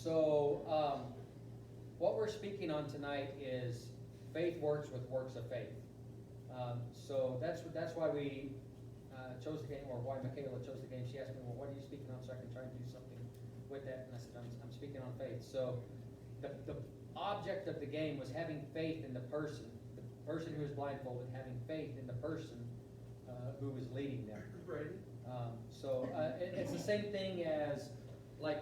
So, what we're speaking on tonight is faith works with works of faith. So that's why we chose the game, or why Michaela chose the game. She asked me, well, what are you speaking on, so I can try and do something with that. And I said, I'm speaking on faith. So the object of the game was having faith in the person who was blindfolded, having faith in the person who was leading them. So it's the same thing as like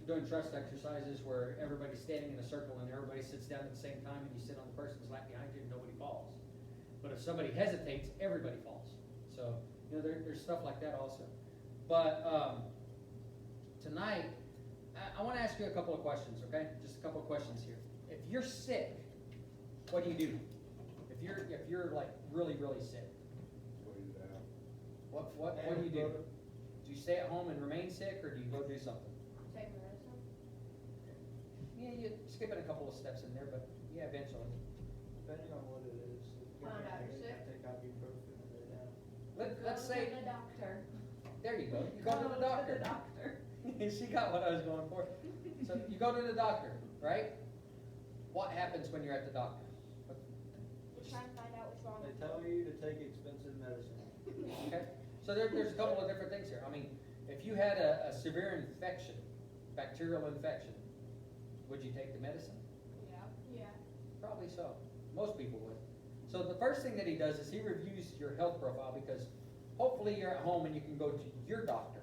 doing trust exercises where everybody's standing in a circle and everybody sits down at the same time and you sit on the person's lap behind you and nobody falls. But if somebody hesitates, everybody falls. So, there's stuff like that also. But tonight, I want to ask you a couple of questions, okay? Just a couple of questions here. If you're sick, what do you do? If you're like really, really sick, what do you do? Do you stay at home and remain sick, or do you go do something? Take medicine. Yeah, you skip it a couple of steps in there, but yeah, eventually. Depending on what it is. Find out you're sick. I take ibuprofen and lay down. Let's Go say, to the doctor. there you go. You go to the doctor. doctor. She got what I was going for. So you go to the doctor, right? What happens when you're at the doctor? Just trying to find out what's wrong They with tell you to take expensive medicine. Okay. So there's a couple of different things here. I mean, if you had a severe infection, bacterial infection, would you take the medicine? Yeah. Probably so. Most people would. So the first thing that he does is he reviews your health profile, because hopefully you're at home and you can go to your doctor.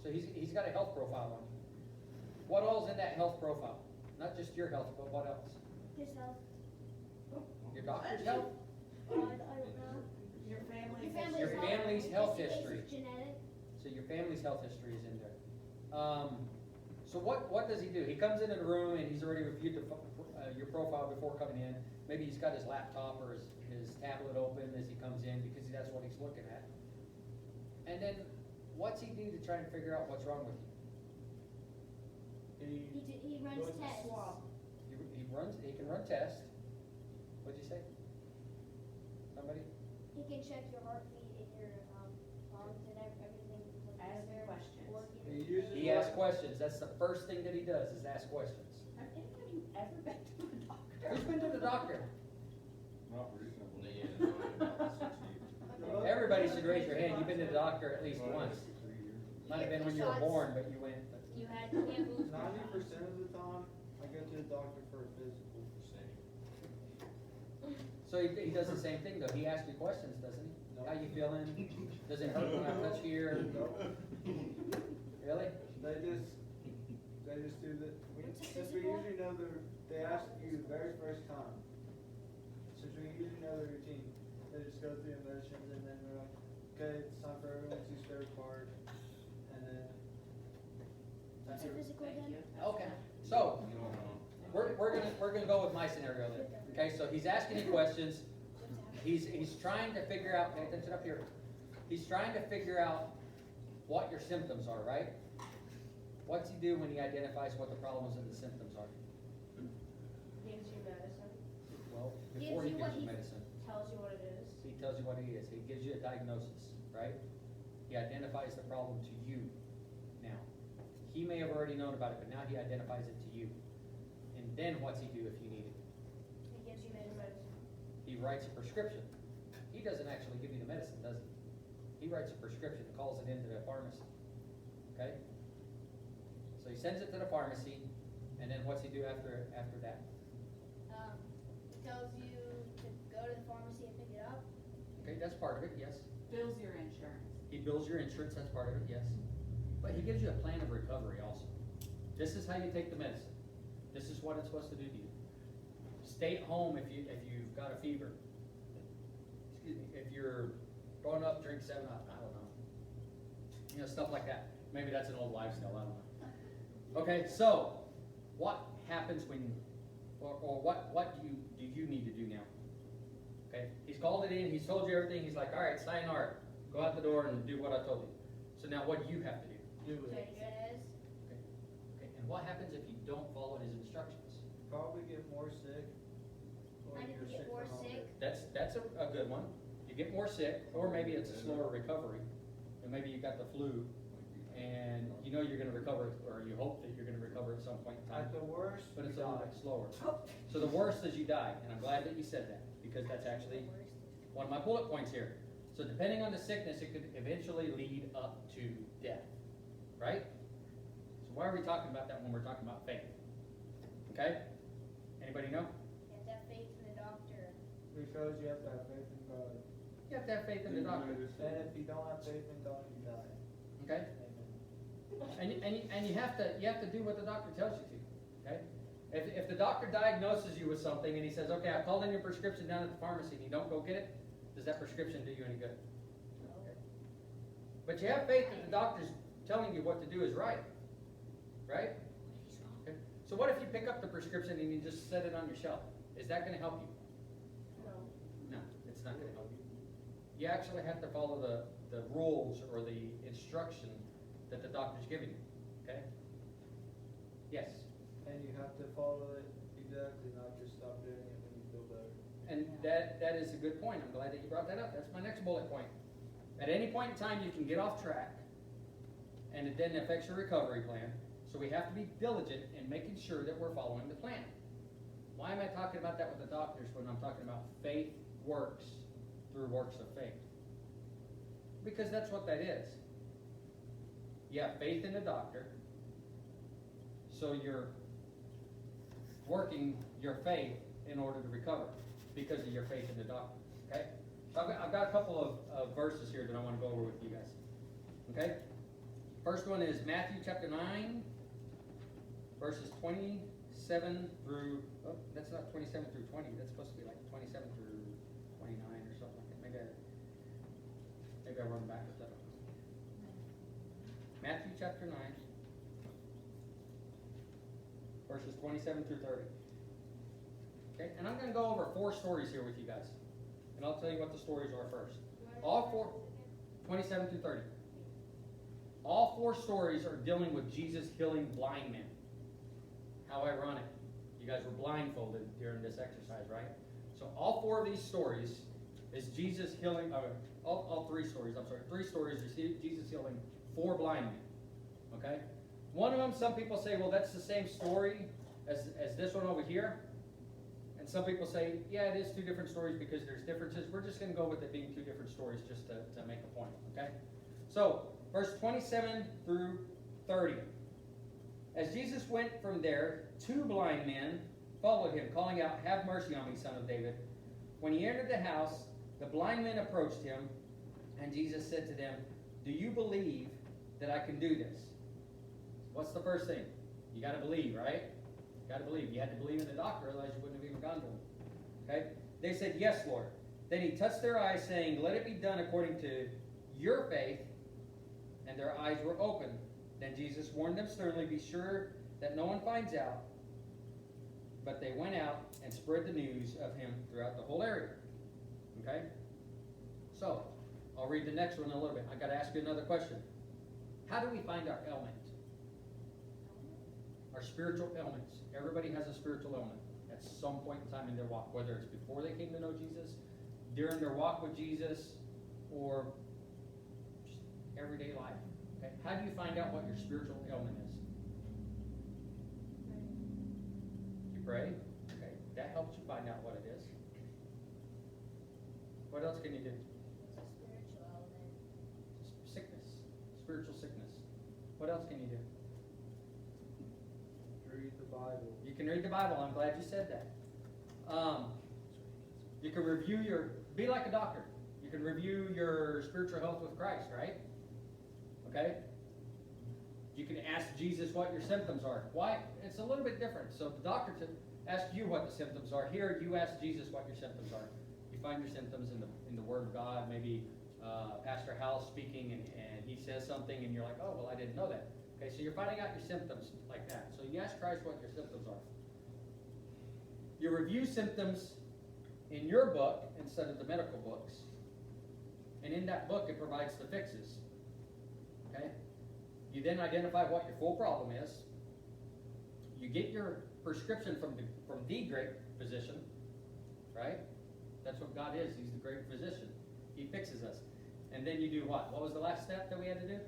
So he's got a health profile on you. What all's in that health profile? Not just your health, but what else? His health. Your doctor's health? I don't know. Your family. Your family's health history. It's genetic. So your family's health history is in there. So what does he do? He comes into the room and he's already reviewed your profile before coming in. Maybe he's got his laptop or his tablet open as he comes in, because that's what he's looking at. And then what's he do to try and figure out what's wrong with you? He runs Goes to tests. swab. He can run tests. What'd you say? Somebody? He can check your heartbeat and your lungs and everything. Ask They're questions. working. He asks questions. That's the first thing that he does, is ask questions. Have anybody ever been to a doctor? Who's been to the doctor? Not recently. Everybody should raise your hand. You've been to the doctor at least once. Might have been when you were born, but you went. You can't lose. 90% of the time, I go to the doctor for a physical. So he does the same thing though. He asks you questions, doesn't he? No. How you feeling? Does it hurt when I touch here? Nope. Really? They just do the, What's a since we physical? usually know they ask you the very first time. Since we usually know the routine, they just go through the motions and then they're like, okay, it's time for everyone to start apart. And then What's a physical Thank then? you. Okay. So we're gonna go with my scenario then. Okay. So he's asking you questions. He's trying to figure out. Pay attention up here. He's trying to figure out what your symptoms are, right? What's he do when he identifies what the problems and the symptoms are? Gives you medicine. Well, Gives before he you gives what you he- medicine, Tells you what it is. he tells you what it is. He gives you a diagnosis, right? He identifies the problem to you now. He may have already known about it, but now he identifies it to you. And then what's he do if you need it? It gives you medicine. He writes a prescription. He doesn't actually give you the medicine, does he? He writes a prescription and calls it into the pharmacy. Okay? So he sends it to the pharmacy, and then what's he do after that? He tells you to go to the pharmacy and pick it up. Okay, that's part of it, yes. Bills your insurance. He bills your insurance, that's part of it, yes. But he gives you a plan of recovery also. This is how you take the medicine. This is what it's supposed to do to you. Stay at home if you've got a fever. Excuse me. If you're growing up, drink 7-Up. I don't know. Stuff like that. Maybe that's an old lifestyle. I don't know. Okay, so what happens when, or what do you need to do now? Okay, he's called it in. He's told you everything. He's like, all right, sayonara. Go out the door and do what I told you. So now what do you have to do? do Take it. it. Okay, and what happens if you don't follow his instructions? Probably get more sick. Or I need you're to get sick more for longer. sick. That's a good one. You get more sick, or maybe it's a slower recovery, and maybe you got the flu. and you know you're gonna recover, or you hope that you're gonna recover at some point in time. At the worst, But it's you a little die. bit slower. So the worst is you die, and I'm glad that you said that, because that's actually one of my bullet points here. So depending on the sickness, it could eventually lead up to death, right? So why are we talking about that when we're talking about faith? Okay? Anybody know? You have to have faith in the doctor. Because you have to have faith in God. You have to have faith in the doctor, And if you don't have faith in God, you die. okay? Amen. And you have to do what the doctor tells you to, okay? If the doctor diagnoses you with something and he says, okay, I called in your prescription down at the pharmacy and you don't go get it, does that prescription do you any good? Okay. But you have faith that the doctor's telling you what to do is right, right? Okay. So what if you pick up the prescription and you just set it on your shelf? Is that gonna help you? No. No, it's not gonna help you. You actually have to follow the rules or the instruction that the doctor's giving you, okay? Yes, And you have to follow it exactly, not just stop doing it when you feel better. and that is a good point. I'm glad that you brought that up. That's my next bullet point. At any point in time, you can get off track, and it then affects your recovery plan. So we have to be diligent in making sure that we're following the plan. Why am I talking about that with the doctors when I'm talking about faith works through works of faith? Because that's what that is. You have faith in the doctor, so you're working your faith in order to recover because of your faith in the doctor, okay? So I've got a couple of verses here that I want to go over with you guys, okay? First one is Matthew chapter 9, verses 27 through, oh, that's not 27 through 20, that's supposed to be like 27 through 29 or something like that. Maybe I run backwards, I don't know. Matthew chapter 9, verses 27 through 30. Okay, and I'm going to go over 4 stories here with you guys. And I'll tell you what the stories are first. All 4, 27 through 30. All 4 stories are dealing with Jesus healing blind men. How ironic. You guys were blindfolded during this exercise, right? So all 4 of these stories is Jesus healing, all 3 stories, I'm sorry, 3 stories is Jesus healing 4 blind men. Okay? One of them, some people say, well, that's the same story as this one over here. And some people say, yeah, it is 2 different stories because there's differences. We're just going to go with it being 2 different stories just to make a point, okay? So, verse 27 through 30. As Jesus went from there, 2 blind men followed him, calling out, "Have mercy on me, son of David." When he entered the house, the blind men approached him, and Jesus said to them, "Do you believe that I can do this?" What's the first thing? You got to believe, right? You got to believe. You had to believe in the doctor, otherwise you wouldn't have even gone to him. Okay? They said, "Yes, Lord." Then he touched their eyes, saying, "Let it be done according to your faith." And their eyes were opened. Then Jesus warned them sternly, "Be sure that no one finds out." But they went out and spread the news of him throughout the whole area. Okay? So, I'll read the next one in a little bit. I got to ask you another question. How do we find our ailment? Our spiritual ailments. Everybody has a spiritual ailment at some point in time in their walk, whether it's before they came to know Jesus, during their walk with Jesus, or just everyday life. Okay? How do you find out what your spiritual ailment is? You pray? Okay. That helps you find out what it is. What else can you do? It's a spiritual element. Sickness. Spiritual sickness. What else can you do? Read the Bible. You can read the Bible. I'm glad you said that. You can review be like a doctor. You can review your spiritual health with Christ, right? Okay? You can ask Jesus what your symptoms are. Why? It's a little bit different. So the doctor asks you what the symptoms are. Here, you ask Jesus what your symptoms are. You find your symptoms in the Word of God. Maybe Pastor Hal's speaking and he says something and you're like, oh, well, I didn't know that. Okay, so you're finding out your symptoms like that. So you ask Christ what your symptoms are. You review symptoms in your book instead of the medical books. And in that book, it provides the fixes. Okay? You then identify what your full problem is. You get your prescription from the great physician. Right? That's what God is. He's the great physician. He fixes us. And then you do what? What was the last step that we had to do?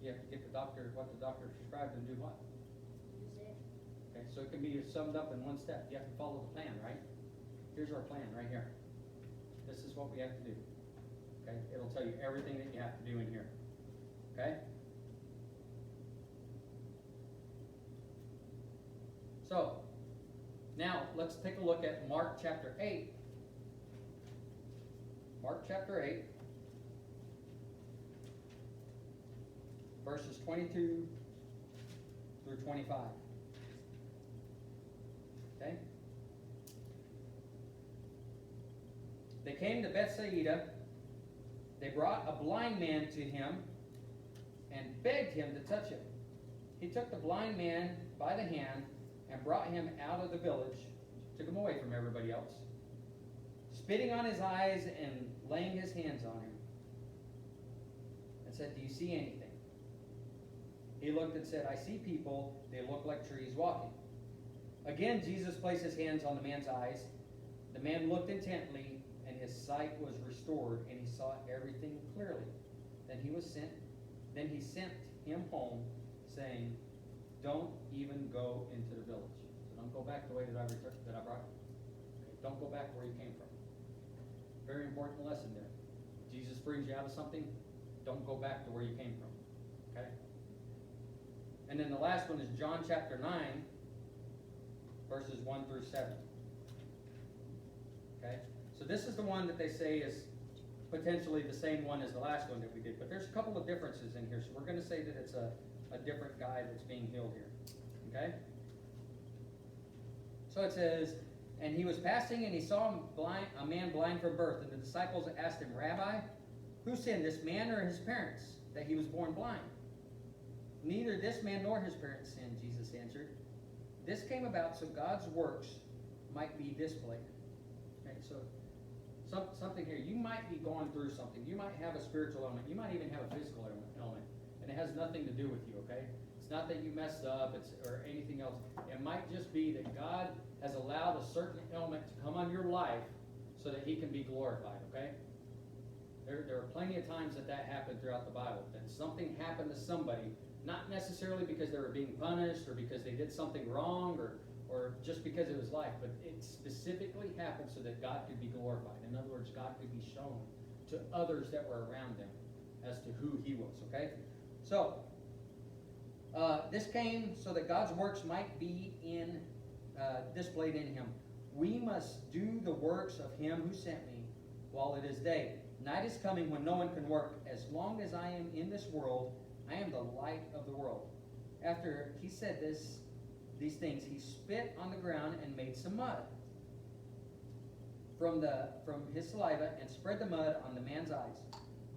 You have to get the doctor, what the doctor prescribed, and do what? Use it. Okay, so it can be summed up in one step. You have to follow the plan, right? Here's our plan right here. This is what we have to do. Okay, it'll tell you everything that you have to do in here. Okay? So, now let's take a look at Mark chapter 8. Mark chapter 8, verses 22 through 25. Okay? They came to Bethsaida. They brought a blind man to him and begged him to touch him. He took the blind man by the hand and brought him out of the village, took him away from everybody else, spitting on his eyes and laying his hands on him, and said, "Do you see anything?" He looked and said, "I see people. They look like trees walking." Again, Jesus placed his hands on the man's eyes. The man looked intently, and his sight was restored, and he saw everything clearly. Then he sent him home, saying, "Don't even go into the village." So don't go back the way that I brought you. Okay, don't go back where you came from. Very important lesson there. Jesus brings you out of something, don't go back to where you came from. Okay? And then the last one is John chapter 9, verses 1 through 7. Okay? So this is the one that they say is potentially the same one as the last one that we did. But there's a couple of differences in here. So we're going to say that it's a different guy that's being healed here. Okay? So it says, "And he was passing, and he saw a man blind from birth. And the disciples asked him, 'Rabbi, who sinned, this man or his parents, that he was born blind?' 'Neither this man nor his parents sinned,' Jesus answered. 'This came about so God's works might be displayed.'" Okay, so something here. You might be going through something. You might have a spiritual element. You might even have a physical element. And it has nothing to do with you, okay? It's not that you messed up or anything else. It might just be that God has allowed a certain element to come on your life so that he can be glorified, okay? There are plenty of times that happened throughout the Bible. That something happened to somebody, not necessarily because they were being punished or because they did something wrong or just because it was life, but it specifically happened so that God could be glorified. In other words, God could be shown to others that were around them as to who he was, okay? So, this came so that God's works might be displayed in him. We must do the works of him who sent me while it is day. Night is coming when no one can work. As long as I am in this world, I am the light of the world. After he said these things, he spit on the ground and made some mud from his saliva and spread the mud on the man's eyes.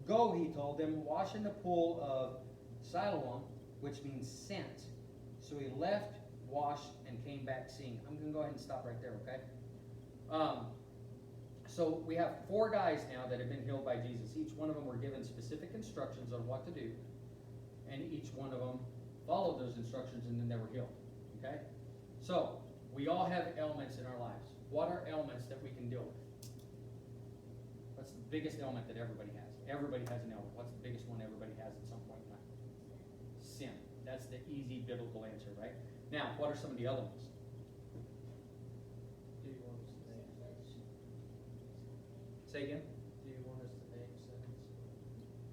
"Go," he told them, "wash in the pool of Siloam," which means sent. So he left, washed, and came back seeing. I'm going to go ahead and stop right there, okay? So we have 4 guys now that have been healed by Jesus. Each one of them were given specific instructions on what to do. And each one of them followed those instructions, and then they were healed. Okay? So, we all have ailments in our lives. What are ailments that we can deal with? What's the biggest ailment that everybody has? Everybody has an ailment. What's the biggest one everybody has at some point in time? Sin. That's the easy biblical answer, right? Now, what are some of the other ones? Do you want us to name sins? Say again? Do you want us to name sins?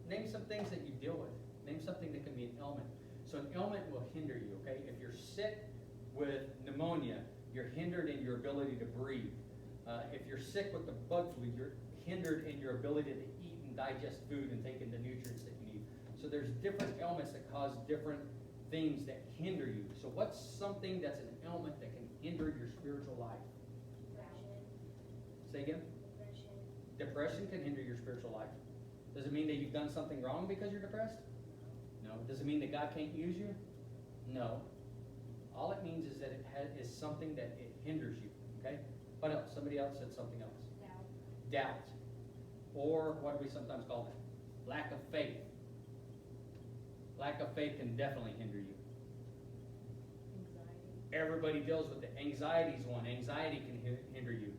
Name some things that you deal with. Name something that can be an ailment. So an ailment will hinder you, okay? If you're sick with pneumonia, you're hindered in your ability to breathe. If you're sick with the bug flu, you're hindered in your ability to eat and digest food and take in the nutrients that you need. So there's different ailments that cause different things that hinder you. So what's something that's an ailment that can hinder your spiritual life? Depression. Say again? Depression. Depression can hinder your spiritual life. Does it mean that you've done something wrong because you're depressed? No. Does it mean that God can't use you? No. All it means is that it is something that it hinders you. Okay? What else? Somebody else said something else. Doubt. Or what do we sometimes call that? Lack of faith. Lack of faith can definitely hinder you. Anxiety. Everybody deals with it. Anxiety is one. Anxiety can hinder you.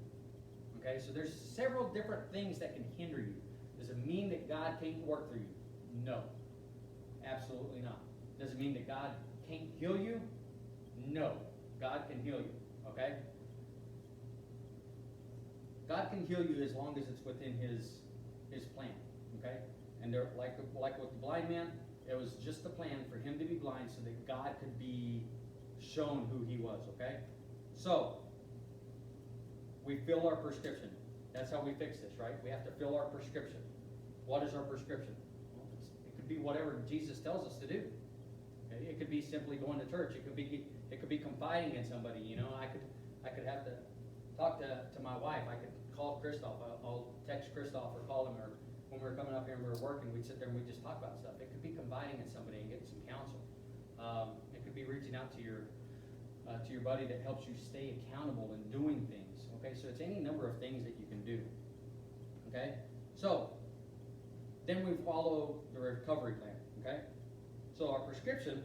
Okay? So there's several different things that can hinder you. Does it mean that God can't work through you? No. Absolutely not. Does it mean that God can't heal you? No. God can heal you, okay? God can heal you as long as it's within His plan, okay? And there, like with the blind man, it was just a plan for him to be blind so that God could be shown who He was, okay? So, we fill our prescription. That's how we fix this, right? We have to fill our prescription. What is our prescription? Well, it could be whatever Jesus tells us to do. Okay? It could be simply going to church. It could be confiding in somebody. You know, I could have to talk to my wife. I could call Christoph. I'll text Christoph or call him, or when we're coming up here and we're working, we'd sit there and we'd just talk about stuff. It could be confiding in somebody and getting some counsel. It could be reaching out to your buddy that helps you stay accountable and doing things. Okay, so it's any number of things that you can do. Okay, so then we follow the recovery plan. Okay, so our prescription,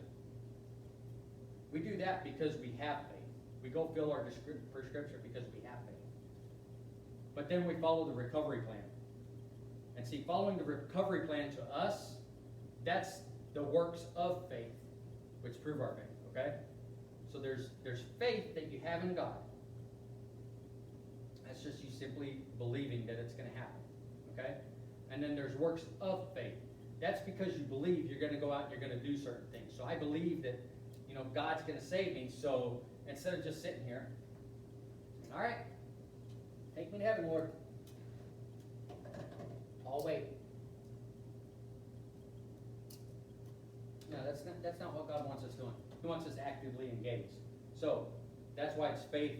we do that because we have faith. We go fill our prescription because we have faith. But then we follow the recovery plan. And see, following the recovery plan to us, that's the works of faith, which prove our faith. Okay, so there's faith that you have in God. That's just you simply believing that it's going to happen, okay? And then there's works of faith. That's because you believe you're going to go out and you're going to do certain things. So I believe that, you know, God's going to save me. So instead of just sitting here, all right, take me to heaven, Lord. I'll wait. No, that's not what God wants us doing. He wants us actively engaged. So that's why it's faith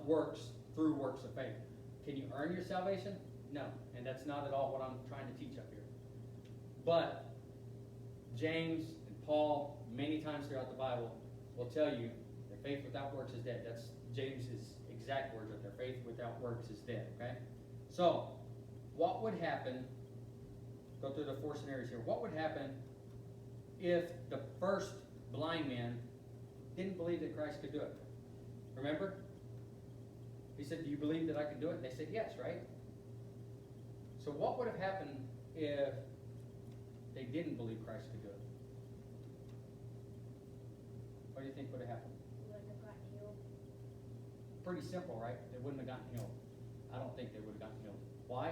works through works of faith. Can you earn your salvation? No, and that's not at all what I'm trying to teach up here. But James and Paul, many times throughout the Bible, will tell you that faith without works is dead. That's James's exact words right there. Faith without works is dead, okay? So, what would happen, go through the 4 scenarios here, what would happen if the first blind man didn't believe that Christ could do it? Remember? He said, do you believe that I can do it? And they said, yes, right? So what would have happened if they didn't believe Christ could do it? What do you think would have happened? You wouldn't have gotten healed. Pretty simple, right? They wouldn't have gotten healed. I don't think they would have gotten healed. Why?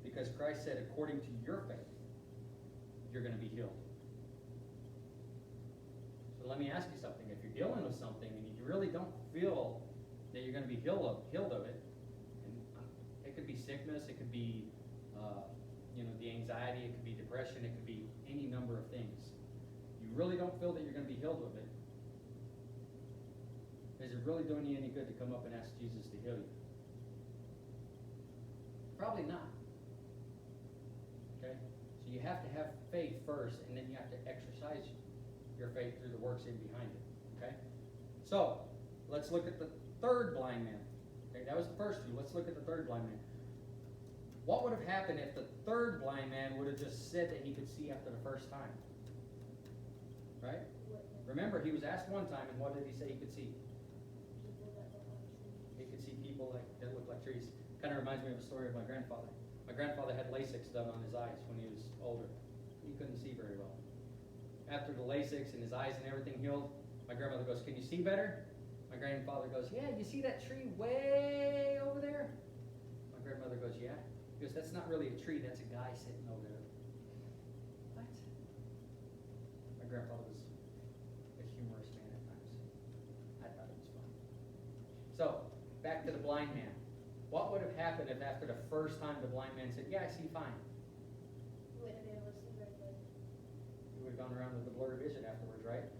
Because Christ said, according to your faith, you're going to be healed. So let me ask you something. If you're dealing with something and you really don't feel that you're going to be healed of it, and it could be sickness, it could be the anxiety, it could be depression, it could be any number of things. You really don't feel that you're going to be healed of it. Is it really doing you any good to come up and ask Jesus to heal you? Probably not. Okay? So you have to have faith first, and then you have to exercise your faith through the works in behind it. Okay? So, let's look at the third blind man. Okay, that was the first 2. Let's look at the third blind man. What would have happened if the third blind man would have just said that he could see after the first time? Right? Remember, he was asked one time, and what did he say he could see? People that look like trees. He could see people that look like trees. Kind of reminds me of a story of my grandfather. My grandfather had LASIK done on his eyes when he was older. He couldn't see very well. After the LASIK and his eyes and everything healed, my grandmother goes, "Can you see better?" My grandfather goes, "Yeah, you see that tree way over there?" My grandmother goes, "Yeah." He goes, "That's not really a tree, that's a guy sitting over there." What? My grandfather was a humorous man at times. I thought it was funny. So, back to the blind man. What would have happened if after the first time the blind man said, "Yeah, I see fine"? You wouldn't have been able to see very good. He would have gone around with a blurry vision afterwards, right?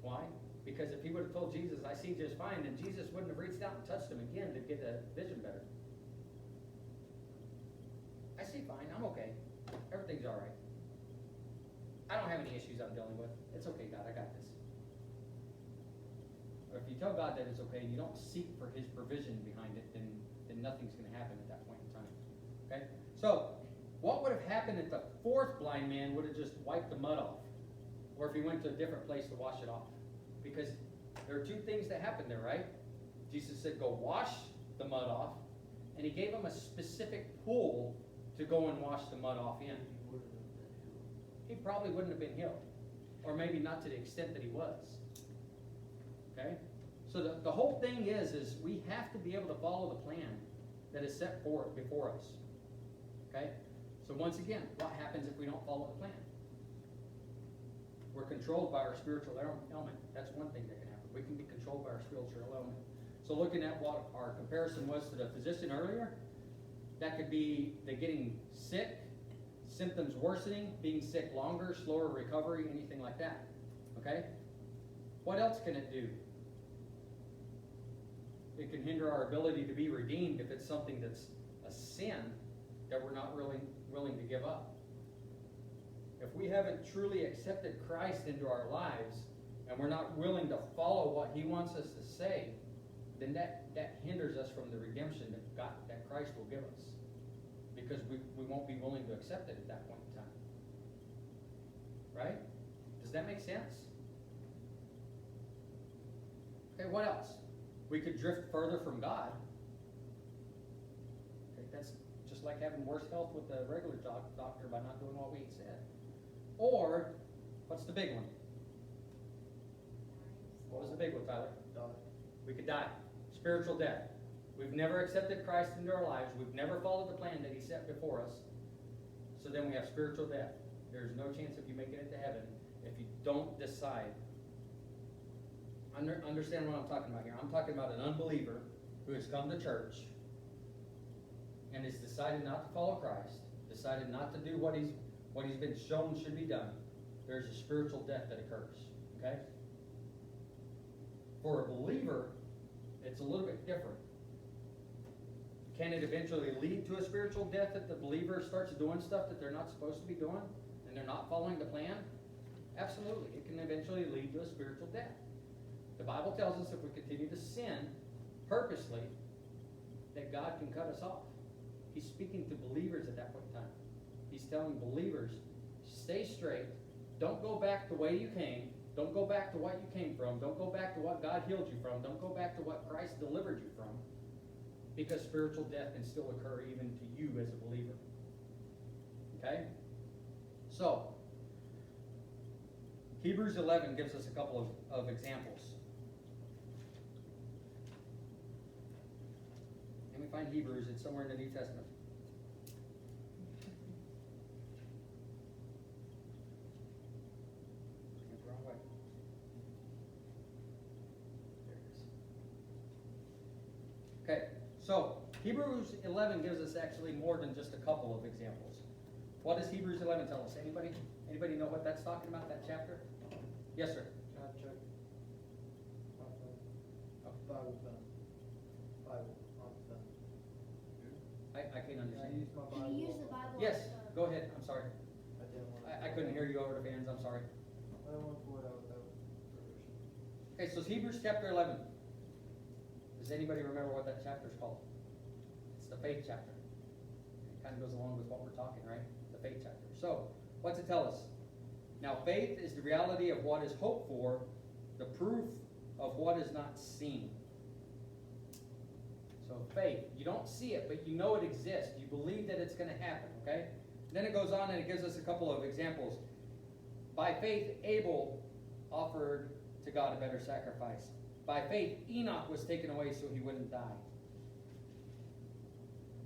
Why? Because if he would have told Jesus, "I see just fine," then Jesus wouldn't have reached out and touched him again to get the vision better. I see fine, I'm okay. Everything's all right. I don't have any issues I'm dealing with. It's okay, God, I got this. But if you tell God that it's okay and you don't seek for his provision behind it, then nothing's going to happen at that point in time. Okay? So, what would have happened if the fourth blind man would have just wiped the mud off? Or if he went to a different place to wash it off? Because there are 2 things that happened there, right? Jesus said, "Go wash the mud off," and he gave him a specific pool to go and wash the mud off in. he probably wouldn't have been healed. Or maybe not to the extent that he was. Okay? So the whole thing is we have to be able to follow the plan that is set forth before us. Okay? So once again, what happens if we don't follow the plan? We're controlled by our spiritual element. That's one thing that can happen. We can be controlled by our spiritual element. So looking at what our comparison was to the physician earlier, that could be the getting sick, symptoms worsening, being sick longer, slower recovery, anything like that. Okay? What else can it do? It can hinder our ability to be redeemed if it's something that's a sin that we're not really willing to give up. If we haven't truly accepted Christ into our lives and we're not willing to follow what he wants us to say, then that hinders us from the redemption that Christ will give us. Because we won't be willing to accept it at that point in time. Right? Does that make sense? Okay, what else? We could drift further from God. Okay, that's just like having worse health with the regular doctor by not doing what we said. Or, what's the big one? What was the big one, Tyler? We could die. Spiritual death. We've never accepted Christ into our lives. We've never followed the plan that he set before us. So then we have spiritual death. There's no chance of you making it to heaven if you don't decide. Understand what I'm talking about here. I'm talking about an unbeliever who has come to church and has decided not to follow Christ, decided not to do what he's been shown should be done. There's a spiritual death that occurs. Okay? For a believer, it's a little bit different. Can it eventually lead to a spiritual death if the believer starts doing stuff that they're not supposed to be doing and they're not following the plan? Absolutely. It can eventually lead to a spiritual death. The Bible tells us if we continue to sin purposely, that God can cut us off. He's speaking to believers at that point in time. He's telling believers, stay straight. Don't go back the way you came. Don't go back to what you came from. Don't go back to what God healed you from. Don't go back to what Christ delivered you from. Because spiritual death can still occur even to you as a believer. Okay? So, Hebrews 11 gives us a couple of examples. Let me find Hebrews. It's somewhere in the New Testament. Went the wrong way. There it is. Okay, so Hebrews 11 gives us actually more than just a couple of examples. What does Hebrews 11 tell us? Anybody know what that's talking about, that chapter? Yes, sir. Can I check? Oh. Bible pen. Bible on the pen. I can't Can I understand. use my Bible? Can you use the Bible? Yes, as a- go ahead. I'm sorry. I didn't want to. I couldn't hear you over the fans. I'm sorry. I don't want to pull it out without permission. Okay, so it's Hebrews chapter 11. Does anybody remember what that chapter is called? It's the faith chapter. It kind of goes along with what we're talking, right? The faith chapter. So, what's it tell us? Now, faith is the reality of what is hoped for, the proof of what is not seen. So, faith, you don't see it, but you know it exists. You believe that it's going to happen, okay? Then it goes on and it gives us a couple of examples. By faith, Abel offered to God a better sacrifice. By faith, Enoch was taken away so he wouldn't die.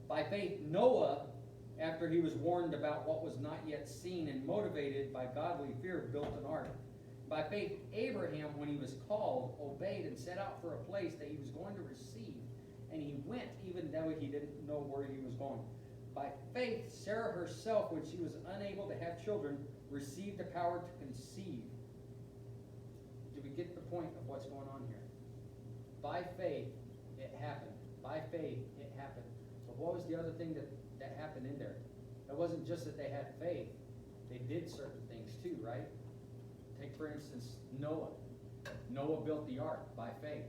By faith, Noah, after he was warned about what was not yet seen and motivated by godly fear, built an ark. By faith, Abraham, when he was called, obeyed and set out for a place that he was going to receive. And he went even though he didn't know where he was going. By faith, Sarah herself, when she was unable to have children, received the power to conceive. Do we get the point of what's going on here? By faith, it happened. By faith, it happened. But what was the other thing that happened in there? It wasn't just that they had faith. They did certain things too, right? Take, for instance, Noah. Noah built the ark by faith.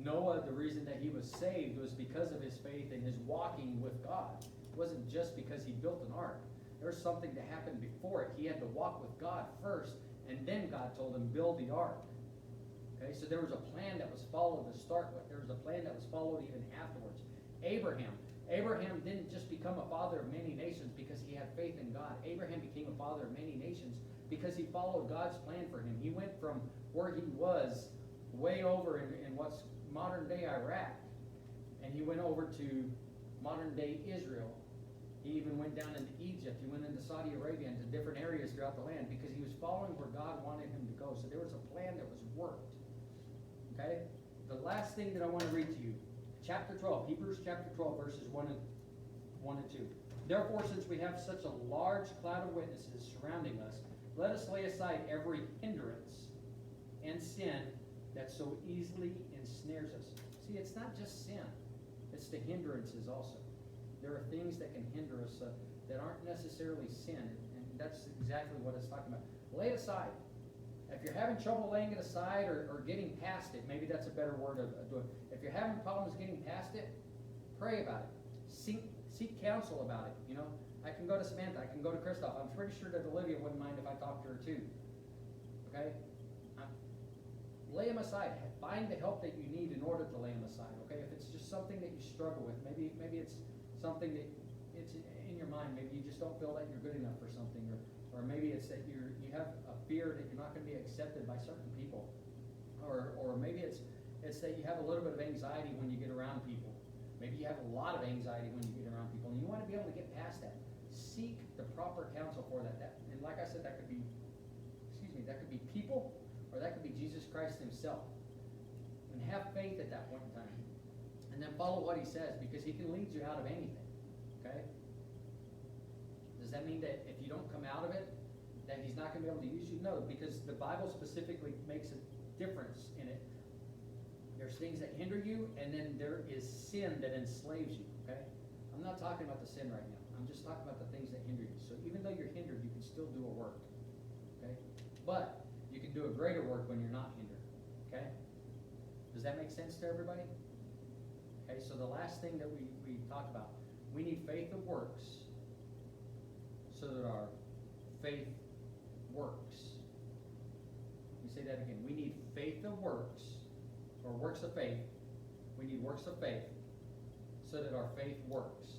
Noah, the reason that he was saved was because of his faith and his walking with God. It wasn't just because he built an ark. There was something that happened before it. He had to walk with God first, and then God told him, build the ark. Okay, so there was a plan that was followed to start with. There was a plan that was followed even afterwards. Abraham. Abraham didn't just become a father of many nations because he had faith in God. Abraham became a father of many nations because he followed God's plan for him. He went from where he was way over in what's modern day Iraq, and he went over to modern day Israel. He even went down into Egypt. He went into Saudi Arabia, into different areas throughout the land because he was following where God wanted him to go. So there was a plan that was worked. Okay? The last thing that I want to read to you, chapter 12, Hebrews chapter 12, verses 1 and 2. Therefore, since we have such a large cloud of witnesses surrounding us, let us lay aside every hindrance and sin that so easily ensnares us. See, it's not just sin. It's the hindrances also. There are things that can hinder us that aren't necessarily sin, and that's exactly what it's talking about. Lay it aside. If you're having trouble laying it aside or getting past it, maybe that's a better word of doing it. If you're having problems getting past it, pray about it. Seek counsel about it. You know, I can go to Samantha. I can go to Christoph. I'm pretty sure that Olivia wouldn't mind if I talked to her too. Okay? Lay them aside. Find the help that you need in order to lay them aside. Okay? If it's just something that you struggle with, maybe it's something that it's in your mind. Maybe you just don't feel that you're good enough for something, or maybe it's that you have a fear that you're not going to be accepted by certain people, or maybe it's that you have a little bit of anxiety when you get around people. Maybe you have a lot of anxiety when you get around people, and you want to be able to get past that. Seek the proper counsel for that. And like I said, that could be people, or that could be Jesus Christ himself. And have faith at that point in time. And then follow what he says, because he can lead you out of anything. Okay? Does that mean that if you don't come out of it, that he's not going to be able to use you? No, because the Bible specifically makes a difference in it. There's things that hinder you, and then there is sin that enslaves you. Okay? I'm not talking about the sin right now. I'm just talking about the things that hinder you. So even though you're hindered, you can still do a work. Okay? But you can do a greater work when you're not hindered. Okay? Does that make sense to everybody? Okay, so the last thing that we talked about, we need faith that works so that our faith works. Let me say that again. We need faith that works, or works of faith. We need works of faith so that our faith works.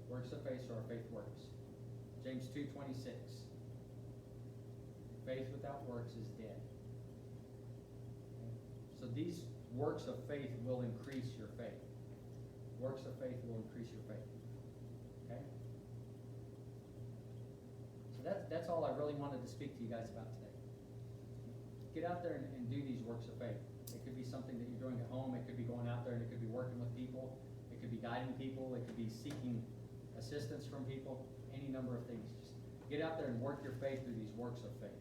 Works of faith so our faith works. James 2:26. Faith without works is dead. Okay? So these works of faith will increase your faith. Works of faith will increase your faith. Okay? So that's all I really wanted to speak to you guys about today. Get out there and do these works of faith. It could be something that you're doing at home. It could be going out there, and it could be working with people. It could be guiding people. It could be seeking assistance from people. Any number of things. Just get out there and work your faith through these works of faith.